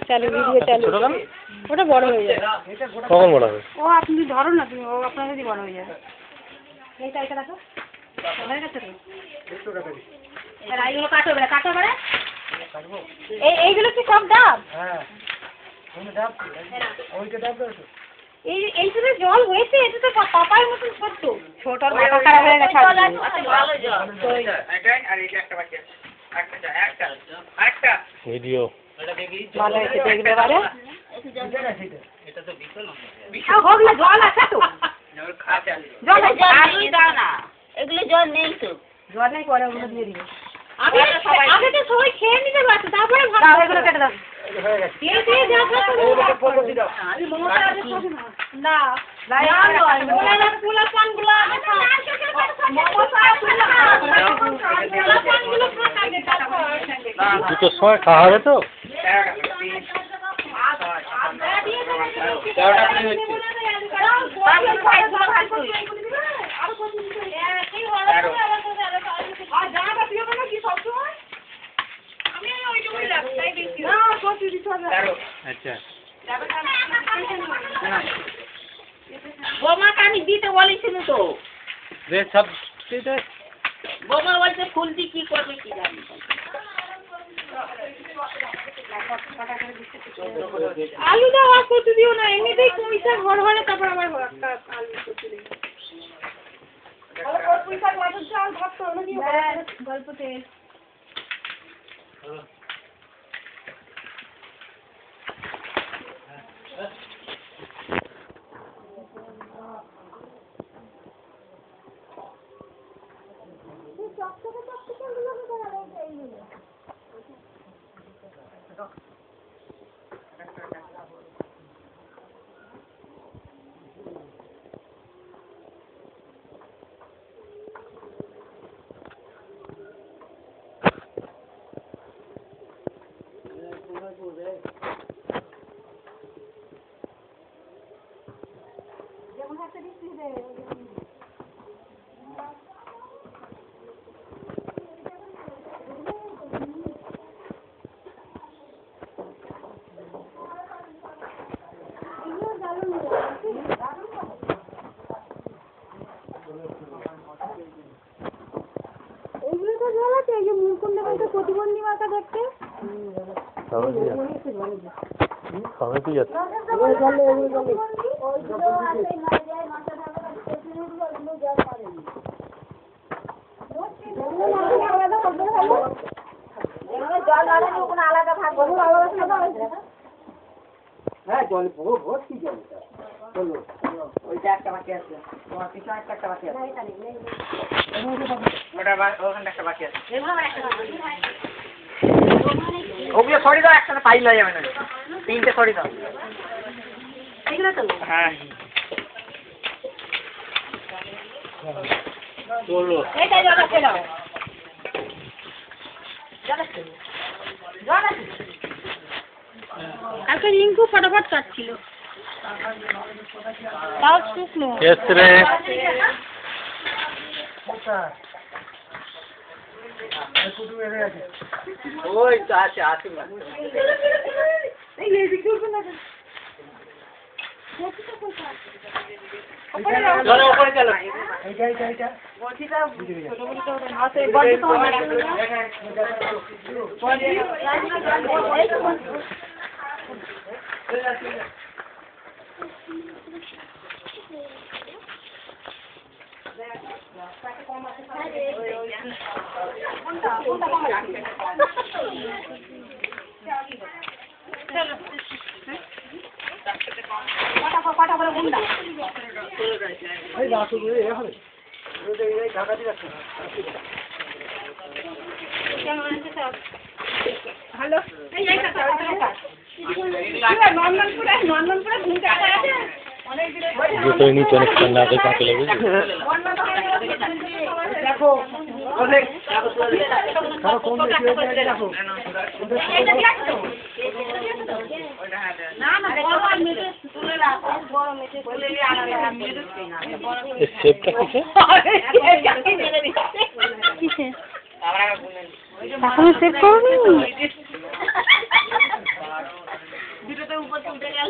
চালু ভিডিও চালু। ওটা বড় হয়ে যাবে। কখন বড় হবে? ও আপনি ধরো না, তুমি ও আপনার যদি বড় হয়ে যাবে। এইটা এটা রাখো। হয়ে গেছে তো? এবার এইগুলো কাটো, এবারে কাটো এবারে। এইগুলো কি সব ডাব? হ্যাঁ। তুমি ডাব কি? ওইটা ডাব দাও তো। এইগুলো জল হয়েছে, এটা তো পাপার মতন ছোট্ট। ছোটর মাথা খারাপ হয়ে গেছে। ভালো জল। এটা আর এটা একটা বাকি আছে। একটা। ভিডিও। ভালো হয়েছে দেখবে এবারে। এটা তো বিশাল হোক না, জল আছে তো। জল দাও না। এগুলো জল নেই তো। জল নেই, পরে ওগুলো দিয়ে দিবে। আগে তো সবাই খেয়ে নিতে পারতো, তারপরে ভাত এগুলো কেটে দাও। দুটোর সময় খাওয়া হবে তো? আচ্ছা, বোমাকে আমি দিতে বলেছিলাম তো। সব বোমা বলছে ফুল দিয়ে কি করবে কি জানি। আলু দাও আর কচু দিও না, এমনিতেই পুঁই শাক ঘর ঘরে, তারপর আবার আলু কচু দিও। পুঁই শাক মাছের চাল ভাত তো গল্প তেল। এইগুলো তো জল আছে, এই যে মুলকুন্ড প্রতিবন্ধী মাথা দেখতে সবাই কি যাচ্ছে? হ্যাঁ জল ভর্তি জল। ওইটা একটা বাকি আছে, তোমার পিছনে একটা বাকি আছে। ওখানে একটা বাকি আছে। ওগুলো সরি দাও, একসাথে পাইল হয়ে যাবে না। তিনটে সরি দাও। এগুলো তো হ্যাঁ চলো। এইটা জল আছে, দাও জল আছে, জল আছে। কালকে রিঙ্কু ফটাফট কাটছিল, তাও শুকনো। এসরে ওই তো আছে আছে। এই লেজি করবে না। চলো উপরে চলো। এইটা বলছি তো ছোট বড় তো আছে, বড় তো না। হ্যালো, জুতো নিচে অনেক ঠান্ডা আছে, কাঁপে লেগে দেখো শেপটা কিসে? কিসে এখনো সেভ করোনি? উপর উঠে গেল।